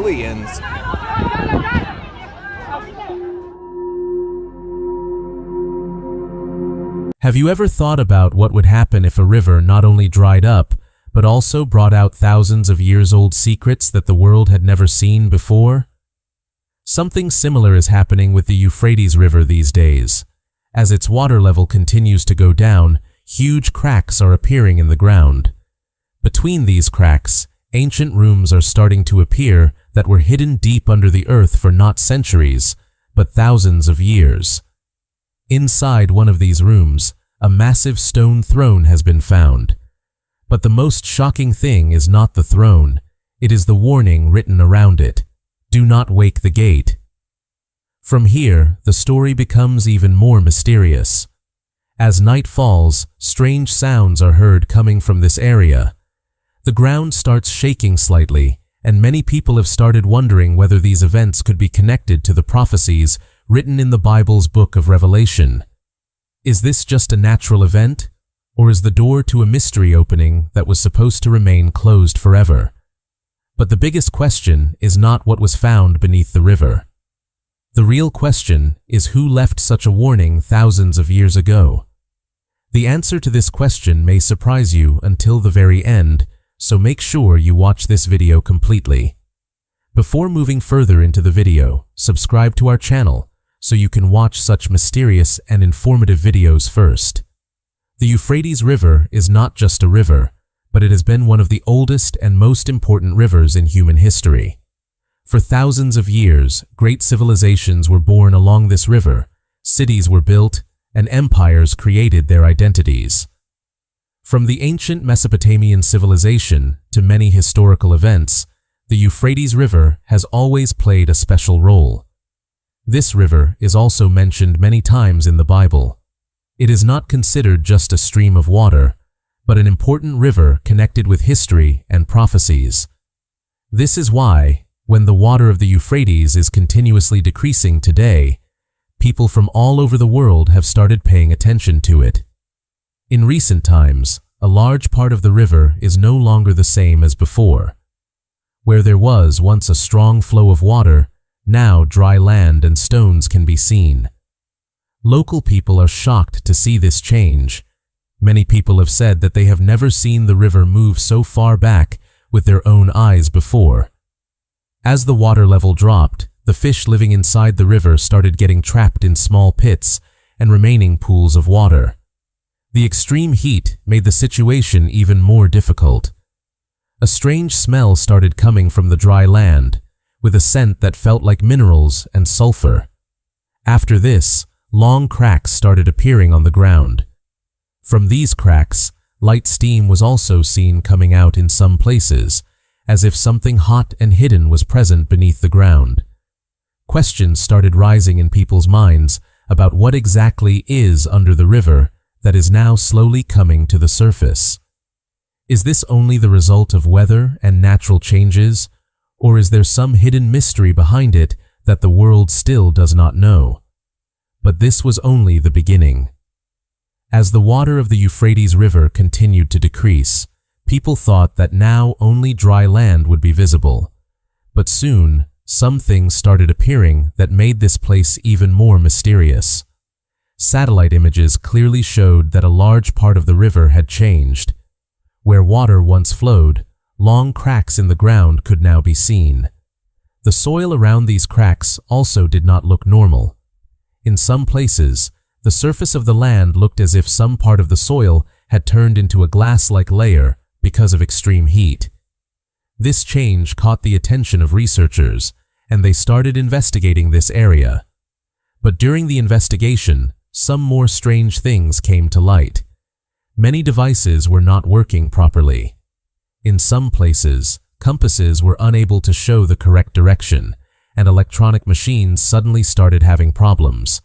aliens. Have you ever thought about what would happen if a river not only dried up, but also brought out thousands of years-old secrets that the world had never seen before? Something similar is happening with the Euphrates River these days. As its water level continues to go down, huge cracks are appearing in the ground. Between these cracks, ancient rooms are starting to appear that were hidden deep under the earth for not centuries, but thousands of years. Inside one of these rooms, a massive stone throne has been found. But the most shocking thing is not the throne, it is the warning written around it. Do not wake the gate. From here, the story becomes even more mysterious. As night falls, strange sounds are heard coming from this area. The ground starts shaking slightly, and many people have started wondering whether these events could be connected to the prophecies written in the Bible's book of Revelation. Is this just a natural event, or is the door to a mystery opening that was supposed to remain closed forever? But the biggest question is not what was found beneath the river. The real question is who left such a warning thousands of years ago. The answer to this question may surprise you until the very end, so make sure you watch this video completely. Before moving further into the video, subscribe to our channel so you can watch such mysterious and informative videos first. The Euphrates River is not just a river, but it has been one of the oldest and most important rivers in human history. For thousands of years, great civilizations were born along this river, cities were built, and empires created their identities. From the ancient Mesopotamian civilization to many historical events, the Euphrates River has always played a special role. This river is also mentioned many times in the Bible. It is not considered just a stream of water, but an important river connected with history and prophecies. This is why, when the water of the Euphrates is continuously decreasing today, people from all over the world have started paying attention to it. In recent times, a large part of the river is no longer the same as before. Where there was once a strong flow of water, now dry land and stones can be seen. Local people are shocked to see this change. Many people have said that they have never seen the river move so far back with their own eyes before. As the water level dropped, the fish living inside the river started getting trapped in small pits and remaining pools of water. The extreme heat made the situation even more difficult. A strange smell started coming from the dry land, with a scent that felt like minerals and sulfur. After this, long cracks started appearing on the ground. From these cracks, light steam was also seen coming out in some places, as if something hot and hidden was present beneath the ground. Questions started rising in people's minds about what exactly is under the river that is now slowly coming to the surface. Is this only the result of weather and natural changes, or is there some hidden mystery behind it that the world still does not know? But this was only the beginning. As the water of the Euphrates River continued to decrease, people thought that now only dry land would be visible. But soon, some things started appearing that made this place even more mysterious. Satellite images clearly showed that a large part of the river had changed. Where water once flowed, long cracks in the ground could now be seen. The soil around these cracks also did not look normal. In some places, the surface of the land looked as if some part of the soil had turned into a glass-like layer because of extreme heat. This change caught the attention of researchers, and they started investigating this area. But during the investigation, some more strange things came to light. Many devices were not working properly. In some places, compasses were unable to show the correct direction, and electronic machines suddenly started having problems.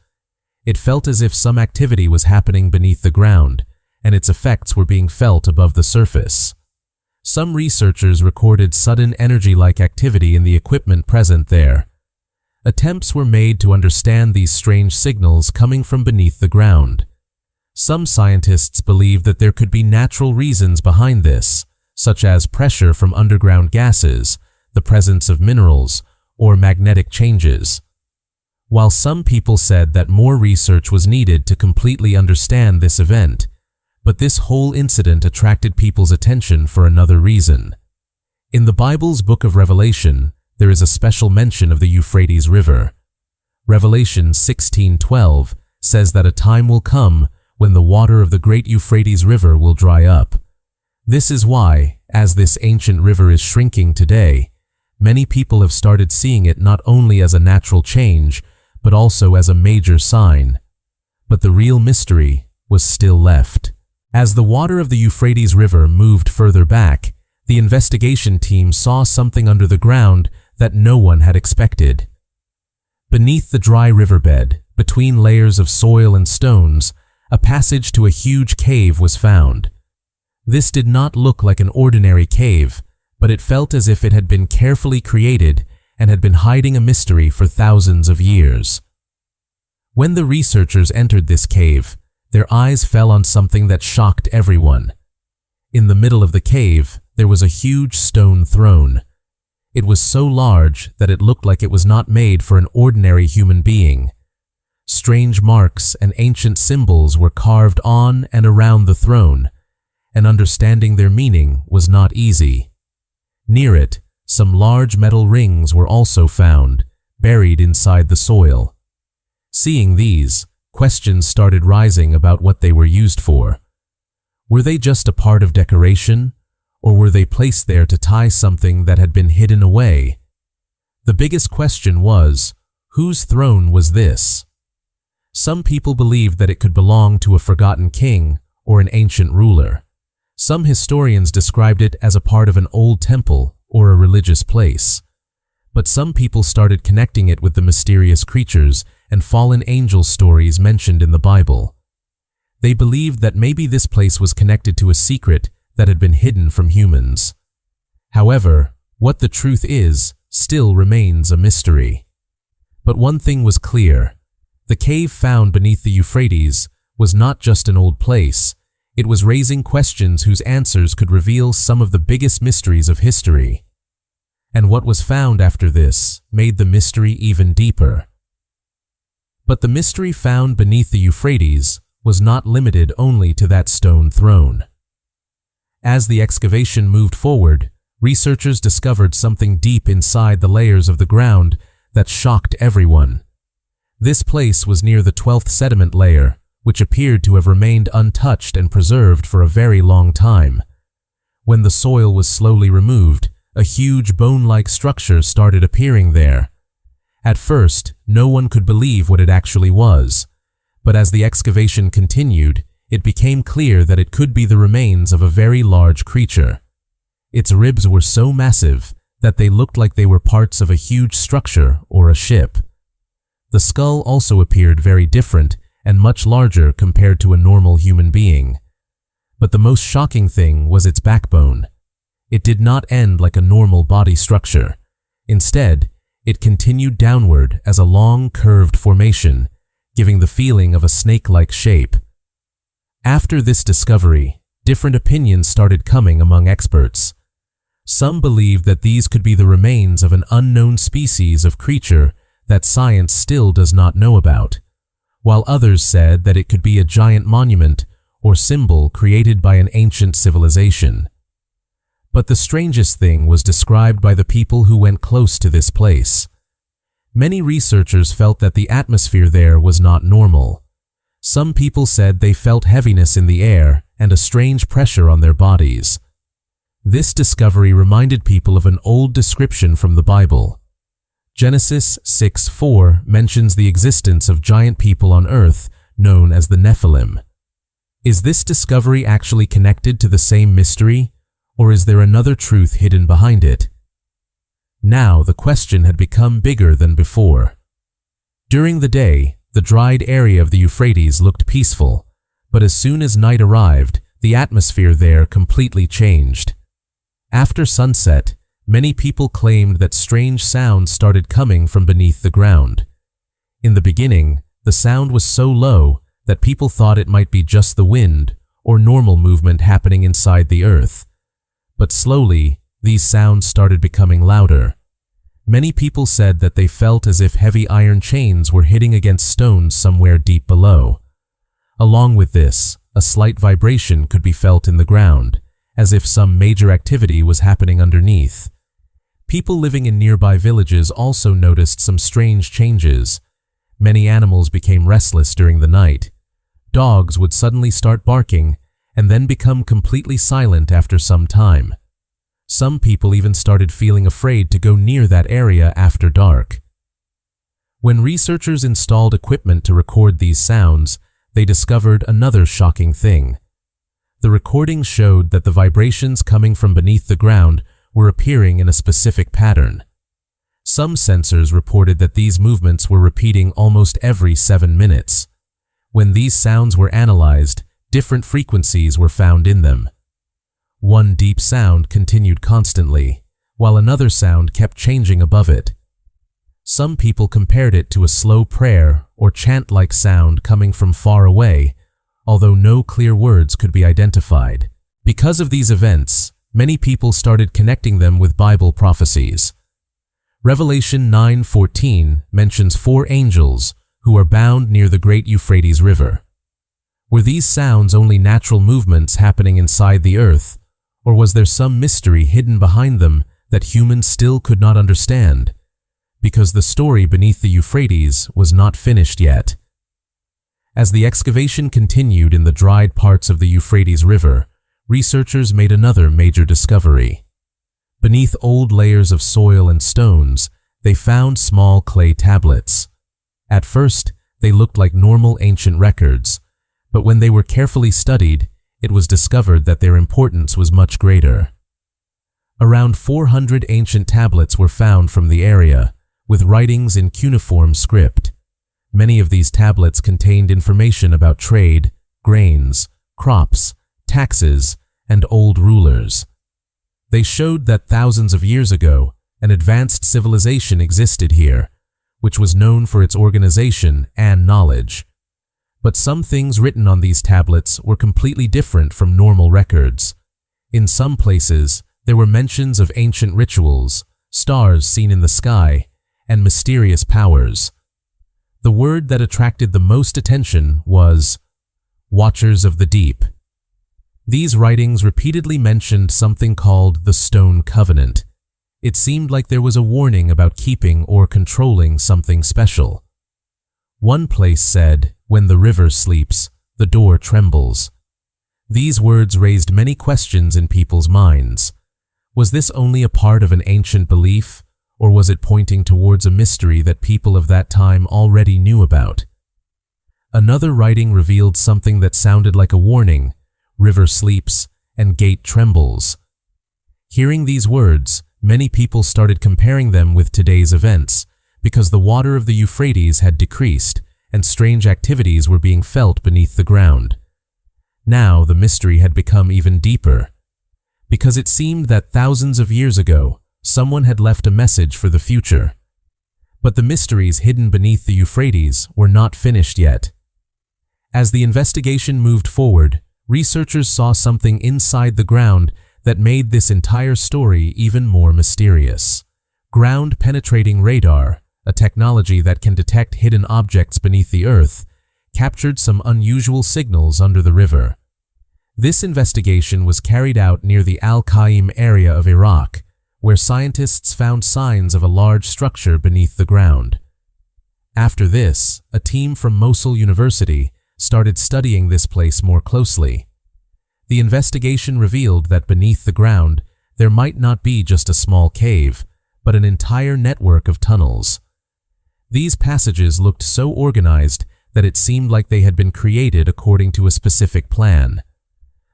It felt as if some activity was happening beneath the ground, and its effects were being felt above the surface. Some researchers recorded sudden energy-like activity in the equipment present there. Attempts were made to understand these strange signals coming from beneath the ground. Some scientists believed that there could be natural reasons behind this, such as pressure from underground gases, the presence of minerals, or magnetic changes. While some people said that more research was needed to completely understand this event, but this whole incident attracted people's attention for another reason. In the Bible's book of Revelation, there is a special mention of the Euphrates River. Revelation 16:12 says that a time will come when the water of the great Euphrates River will dry up. This is why, as this ancient river is shrinking today, many people have started seeing it not only as a natural change, but also as a major sign. But the real mystery was still left. As the water of the Euphrates River moved further back, the investigation team saw something under the ground that no one had expected. Beneath the dry riverbed, between layers of soil and stones, a passage to a huge cave was found. This did not look like an ordinary cave, but it felt as if it had been carefully created and had been hiding a mystery for thousands of years. When the researchers entered this cave, their eyes fell on something that shocked everyone. In the middle of the cave, there was a huge stone throne. It was so large that it looked like it was not made for an ordinary human being. Strange marks and ancient symbols were carved on and around the throne, and understanding their meaning was not easy. Near it, some large metal rings were also found, buried inside the soil. Seeing these, questions started rising about what they were used for. Were they just a part of decoration, or were they placed there to tie something that had been hidden away? The biggest question was, whose throne was this? Some people believed that it could belong to a forgotten king or an ancient ruler. Some historians described it as a part of an old temple or a religious place. But some people started connecting it with the mysterious creatures and fallen angel stories mentioned in the Bible. They believed that maybe this place was connected to a secret that had been hidden from humans. However, what the truth is still remains a mystery. But one thing was clear. The cave found beneath the Euphrates was not just an old place. It was raising questions whose answers could reveal some of the biggest mysteries of history. And what was found after this made the mystery even deeper. But the mystery found beneath the Euphrates was not limited only to that stone throne. As the excavation moved forward, researchers discovered something deep inside the layers of the ground that shocked everyone. This place was near the 12th sediment layer, which appeared to have remained untouched and preserved for a very long time. When the soil was slowly removed, a huge bone-like structure started appearing there. At first, no one could believe what it actually was, but as the excavation continued, it became clear that it could be the remains of a very large creature. Its ribs were so massive that they looked like they were parts of a huge structure or a ship. The skull also appeared very different and much larger compared to a normal human being. But the most shocking thing was its backbone. It did not end like a normal body structure. Instead, it continued downward as a long, curved formation, giving the feeling of a snake-like shape. After this discovery, different opinions started coming among experts. Some believed that these could be the remains of an unknown species of creature that science still does not know about, while others said that it could be a giant monument or symbol created by an ancient civilization. But the strangest thing was described by the people who went close to this place. Many researchers felt that the atmosphere there was not normal. Some people said they felt heaviness in the air and a strange pressure on their bodies. This discovery reminded people of an old description from the Bible. Genesis 6:4 mentions the existence of giant people on earth known as the Nephilim. Is this discovery actually connected to the same mystery, or is there another truth hidden behind it? Now the question had become bigger than before. During the day, the dried area of the Euphrates looked peaceful, but as soon as night arrived, the atmosphere there completely changed. After sunset, many people claimed that strange sounds started coming from beneath the ground. In the beginning, the sound was so low that people thought it might be just the wind or normal movement happening inside the earth. But slowly, These sounds started becoming louder. Many people said that they felt as if heavy iron chains were hitting against stones somewhere deep below. Along with this, a slight vibration could be felt in the ground, as if some major activity was happening underneath. People living in nearby villages also noticed some strange changes. Many animals became restless during the night. Dogs would suddenly start barking and then become completely silent after some time. Some people even started feeling afraid to go near that area after dark. When researchers installed equipment to record these sounds, they discovered another shocking thing. The recordings showed that the vibrations coming from beneath the ground were appearing in a specific pattern. Some sensors reported that these movements were repeating almost every 7 minutes. When these sounds were analyzed, different frequencies were found in them. One deep sound continued constantly, while another sound kept changing above it. Some people compared it to a slow prayer or chant-like sound coming from far away, although no clear words could be identified. Because of these events, many people started connecting them with Bible prophecies. Revelation 9:14 mentions 4 angels who are bound near the great Euphrates River. Were these sounds only natural movements happening inside the earth, or was there some mystery hidden behind them that humans still could not understand? Because the story beneath the Euphrates was not finished yet. As the excavation continued in the dried parts of the Euphrates River, researchers made another major discovery. Beneath old layers of soil and stones, they found small clay tablets. At first, they looked like normal ancient records, but when they were carefully studied, it was discovered that their importance was much greater. Around 400 ancient tablets were found from the area, with writings in cuneiform script. Many of these tablets contained information about trade, grains, crops, taxes, and old rulers. They showed that thousands of years ago, an advanced civilization existed here, which was known for its organization and knowledge. But some things written on these tablets were completely different from normal records. In some places, there were mentions of ancient rituals, stars seen in the sky, and mysterious powers. The word that attracted the most attention was Watchers of the Deep. These writings repeatedly mentioned something called the Stone Covenant. It seemed like there was a warning about keeping or controlling something special. One place said, "When the river sleeps, the door trembles." These words raised many questions in people's minds. Was this only a part of an ancient belief, or was it pointing towards a mystery that people of that time already knew about? Another writing revealed something that sounded like a warning: "River sleeps and gate trembles." Hearing these words, many people started comparing them with today's events, because the water of the Euphrates had decreased and strange activities were being felt beneath the ground. Now the mystery had become even deeper, because it seemed that thousands of years ago, someone had left a message for the future. But the mysteries hidden beneath the Euphrates were not finished yet. As the investigation moved forward, researchers saw something inside the ground that made this entire story even more mysterious. Ground-penetrating radar, a technology that can detect hidden objects beneath the earth, captured some unusual signals under the river. This investigation was carried out near the Al-Qaim area of Iraq, where scientists found signs of a large structure beneath the ground. After this, a team from Mosul University started studying this place more closely. The investigation revealed that beneath the ground, there might not be just a small cave, but an entire network of tunnels. These passages looked so organized that it seemed like they had been created according to a specific plan.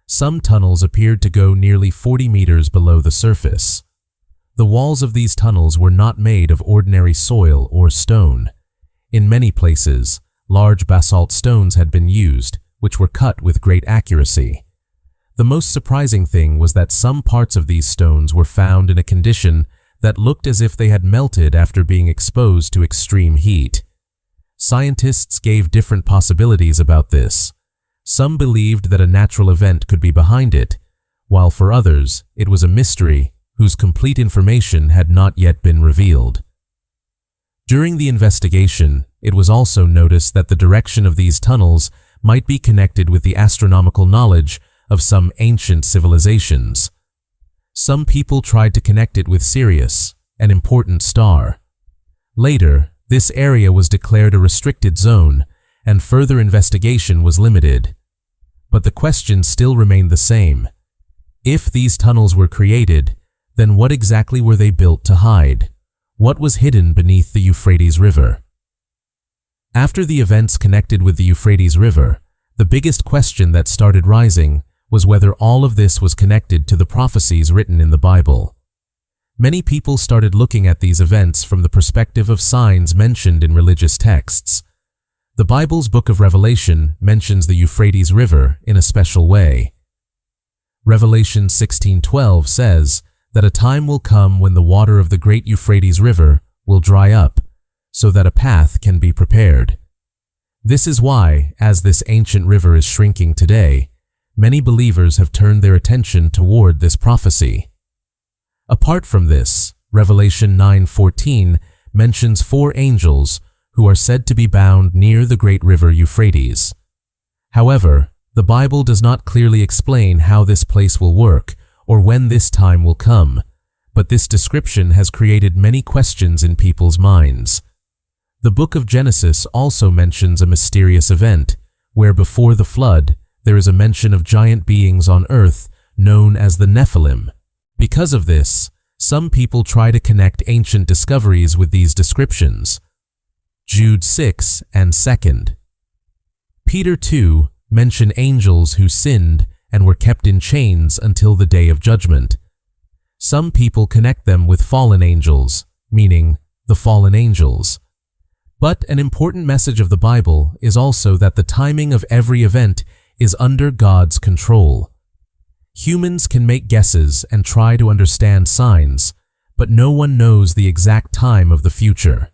Some tunnels appeared to go nearly 40 meters below the surface. The walls of these tunnels were not made of ordinary soil or stone. In many places, large basalt stones had been used, which were cut with great accuracy. The most surprising thing was that some parts of these stones were found in a condition that looked as if they had melted after being exposed to extreme heat. Scientists gave different possibilities about this. Some believed that a natural event could be behind it, while for others, it was a mystery whose complete information had not yet been revealed. During the investigation, it was also noticed that the direction of these tunnels might be connected with the astronomical knowledge of some ancient civilizations. Some people tried to connect it with Sirius, an important star. Later, this area was declared a restricted zone, and further investigation was limited. But the question still remained the same. If these tunnels were created, then what exactly were they built to hide? What was hidden beneath the Euphrates River? After the events connected with the Euphrates River, the biggest question that started rising was whether all of this was connected to the prophecies written in the Bible. Many people started looking at these events from the perspective of signs mentioned in religious texts. The Bible's book of Revelation mentions the Euphrates River in a special way. Revelation 16:12 says that a time will come when the water of the great Euphrates River will dry up, so that a path can be prepared. This is why, as this ancient river is shrinking today, many believers have turned their attention toward this prophecy. Apart from this, Revelation 9:14 mentions 4 angels who are said to be bound near the great river Euphrates. However, the Bible does not clearly explain how this place will work or when this time will come, but this description has created many questions in people's minds. The book of Genesis also mentions a mysterious event, where before the flood, there is a mention of giant beings on earth known as the Nephilim. Because of this, some people try to connect ancient discoveries with these descriptions. Jude 6 and 2. Peter 2 mention angels who sinned and were kept in chains until the day of judgment. Some people connect them with fallen angels, meaning the fallen angels. But an important message of the Bible is also that the timing of every event is under God's control. Humans can make guesses and try to understand signs, but no one knows the exact time of the future.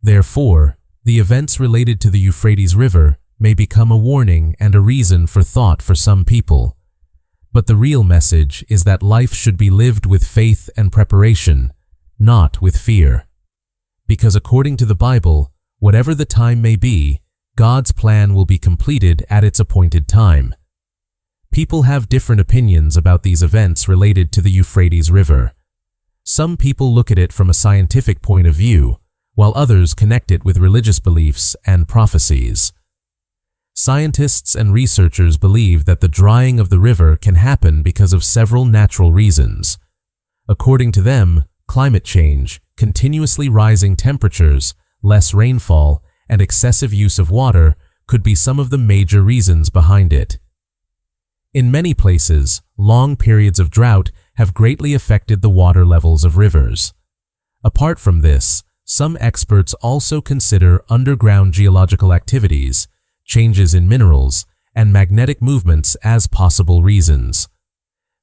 Therefore, the events related to the Euphrates River may become a warning and a reason for thought for some people. But the real message is that life should be lived with faith and preparation, not with fear. Because according to the Bible, whatever the time may be, God's plan will be completed at its appointed time. People have different opinions about these events related to the Euphrates River. Some people look at it from a scientific point of view, while others connect it with religious beliefs and prophecies. Scientists and researchers believe that the drying of the river can happen because of several natural reasons. According to them, climate change, continuously rising temperatures, less rainfall, and excessive use of water could be some of the major reasons behind it. In many places, long periods of drought have greatly affected the water levels of rivers. Apart from this, some experts also consider underground geological activities, changes in minerals, and magnetic movements as possible reasons.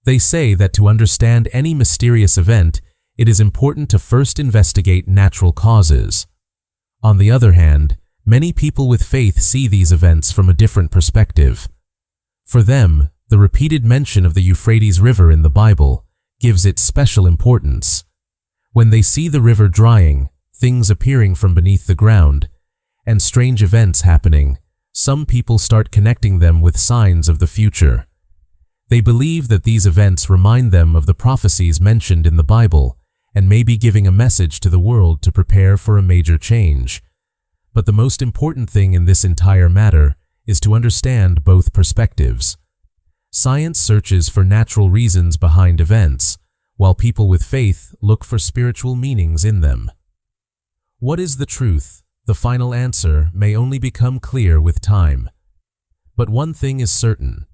They say that to understand any mysterious event, it is important to first investigate natural causes. On the other hand, many people with faith see these events from a different perspective. For them, the repeated mention of the Euphrates River in the Bible gives it special importance. When they see the river drying, things appearing from beneath the ground, and strange events happening, some people start connecting them with signs of the future. They believe that these events remind them of the prophecies mentioned in the Bible and may be giving a message to the world to prepare for a major change. But the most important thing in this entire matter is to understand both perspectives. Science searches for natural reasons behind events, while people with faith look for spiritual meanings in them. What is the truth? The final answer may only become clear with time. But one thing is certain.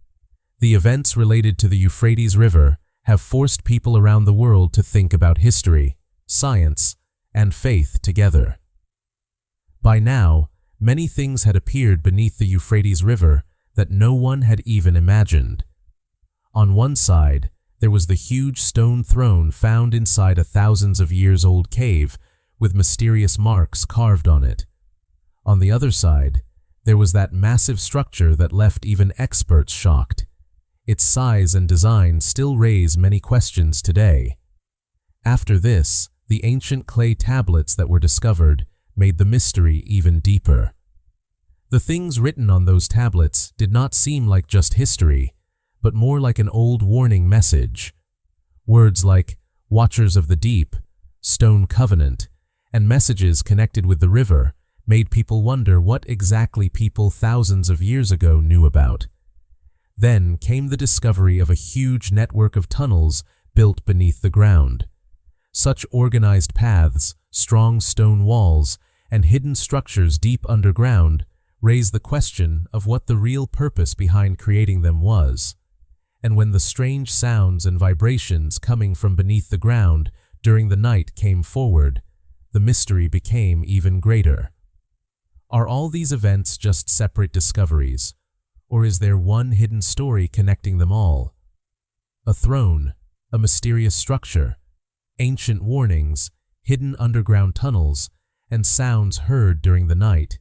The events related to the Euphrates River have forced people around the world to think about history, science, and faith together. By now, many things had appeared beneath the Euphrates River that no one had even imagined. On one side, there was the huge stone throne found inside a thousands of years old cave with mysterious marks carved on it. On the other side, there was that massive structure that left even experts shocked. Its size and design still raise many questions today. After this, the ancient clay tablets that were discovered made the mystery even deeper. The things written on those tablets did not seem like just history, but more like an old warning message. Words like Watchers of the Deep, Stone Covenant, and messages connected with the river made people wonder what exactly people thousands of years ago knew about. Then came the discovery of a huge network of tunnels built beneath the ground. Such organized paths, strong stone walls, and hidden structures deep underground raise the question of what the real purpose behind creating them was. And when the strange sounds and vibrations coming from beneath the ground during the night came forward, the mystery became even greater. Are all these events just separate discoveries, or is there one hidden story connecting them all? A throne, a mysterious structure, ancient warnings, hidden underground tunnels, and sounds heard during the night.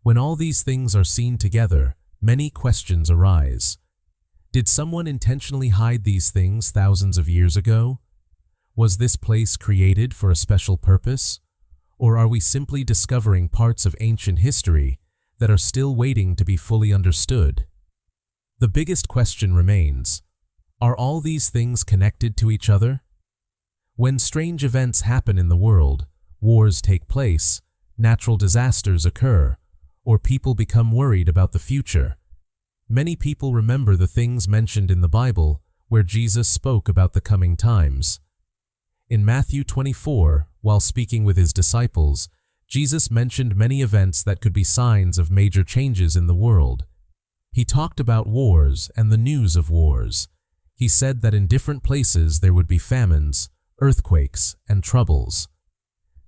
When all these things are seen together, many questions arise. Did someone intentionally hide these things thousands of years ago? Was this place created for a special purpose? Or are we simply discovering parts of ancient history that are still waiting to be fully understood? The biggest question remains, are all these things connected to each other? When strange events happen in the world, wars take place, natural disasters occur, or people become worried about the future, many people remember the things mentioned in the Bible where Jesus spoke about the coming times. In Matthew 24, while speaking with his disciples, Jesus mentioned many events that could be signs of major changes in the world. He talked about wars and the news of wars. He said that in different places there would be famines, earthquakes, and troubles.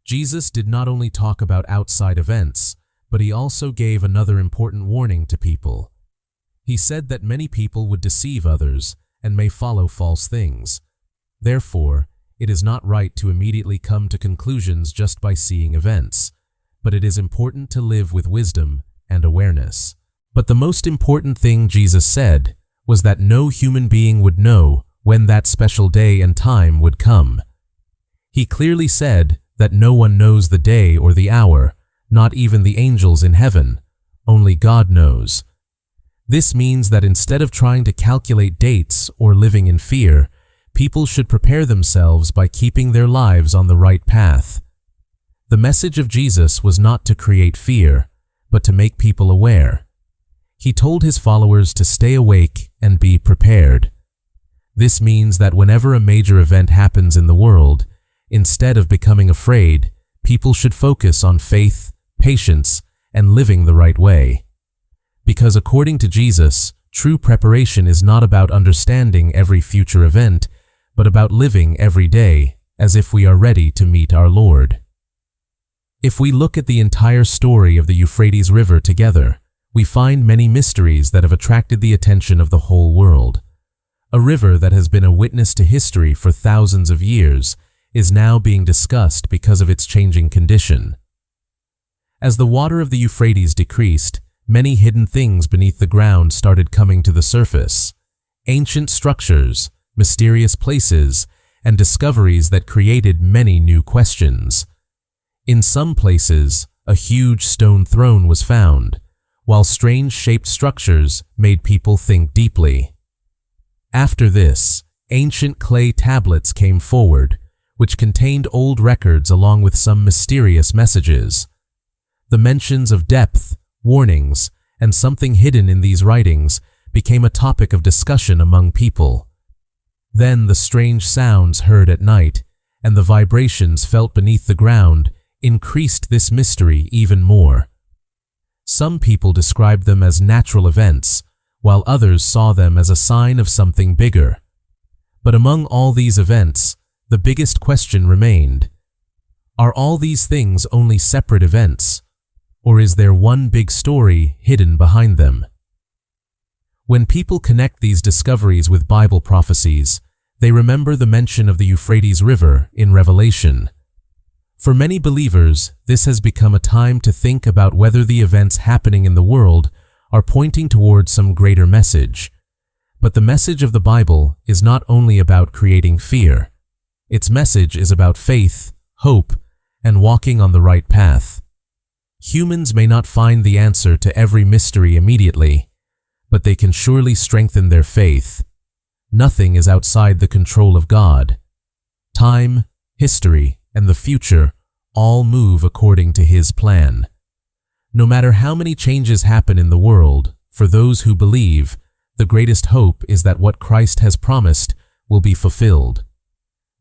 Jesus did not only talk about outside events, but he also gave another important warning to people. He said that many people would deceive others and may follow false things. Therefore, it is not right to immediately come to conclusions just by seeing events, but it is important to live with wisdom and awareness. But the most important thing Jesus said was that no human being would know when that special day and time would come. He clearly said that no one knows the day or the hour, not even the angels in heaven. Only God knows. This means that instead of trying to calculate dates or living in fear, people should prepare themselves by keeping their lives on the right path. The message of Jesus was not to create fear, but to make people aware. He told his followers to stay awake and be prepared. This means that whenever a major event happens in the world, instead of becoming afraid, people should focus on faith, patience, and living the right way. Because according to Jesus, true preparation is not about understanding every future event, but about living every day as if we are ready to meet our Lord. If we look at the entire story of the Euphrates River together, we find many mysteries that have attracted the attention of the whole world. A river that has been a witness to history for thousands of years is now being discussed because of its changing condition. As the water of the Euphrates decreased, many hidden things beneath the ground started coming to the surface. Ancient structures, mysterious places, and discoveries that created many new questions. In some places, a huge stone throne was found, while strange-shaped structures made people think deeply. After this, ancient clay tablets came forward, which contained old records along with some mysterious messages. The mentions of depth, warnings, and something hidden in these writings became a topic of discussion among people. Then the strange sounds heard at night and the vibrations felt beneath the ground increased this mystery even more. Some people described them as natural events, while others saw them as a sign of something bigger. But among all these events, the biggest question remained: are all these things only separate events, or is there one big story hidden behind them? When people connect these discoveries with Bible prophecies, they remember the mention of the Euphrates River in Revelation. For many believers, this has become a time to think about whether the events happening in the world are pointing towards some greater message. But the message of the Bible is not only about creating fear. Its message is about faith, hope, and walking on the right path. Humans may not find the answer to every mystery immediately, but they can surely strengthen their faith. Nothing is outside the control of God. Time, history, and the future all move according to His plan. No matter how many changes happen in the world, for those who believe, the greatest hope is that what Christ has promised will be fulfilled.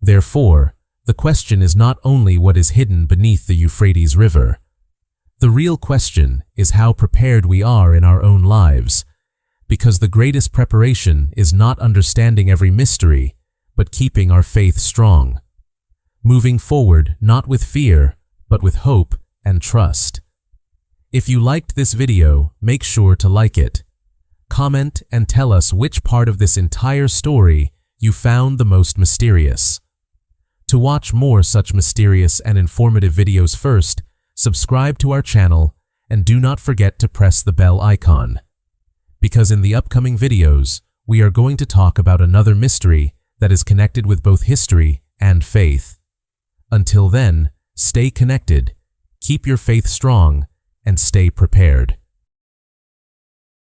Therefore, the question is not only what is hidden beneath the Euphrates River. The real question is how prepared we are in our own lives, because the greatest preparation is not understanding every mystery, but keeping our faith strong. Moving forward not with fear, but with hope and trust. If you liked this video, make sure to like it. Comment and tell us which part of this entire story you found the most mysterious. To watch more such mysterious and informative videos first, subscribe to our channel and do not forget to press the bell icon. Because in the upcoming videos, we are going to talk about another mystery that is connected with both history and faith. Until then, stay connected, keep your faith strong, and stay prepared.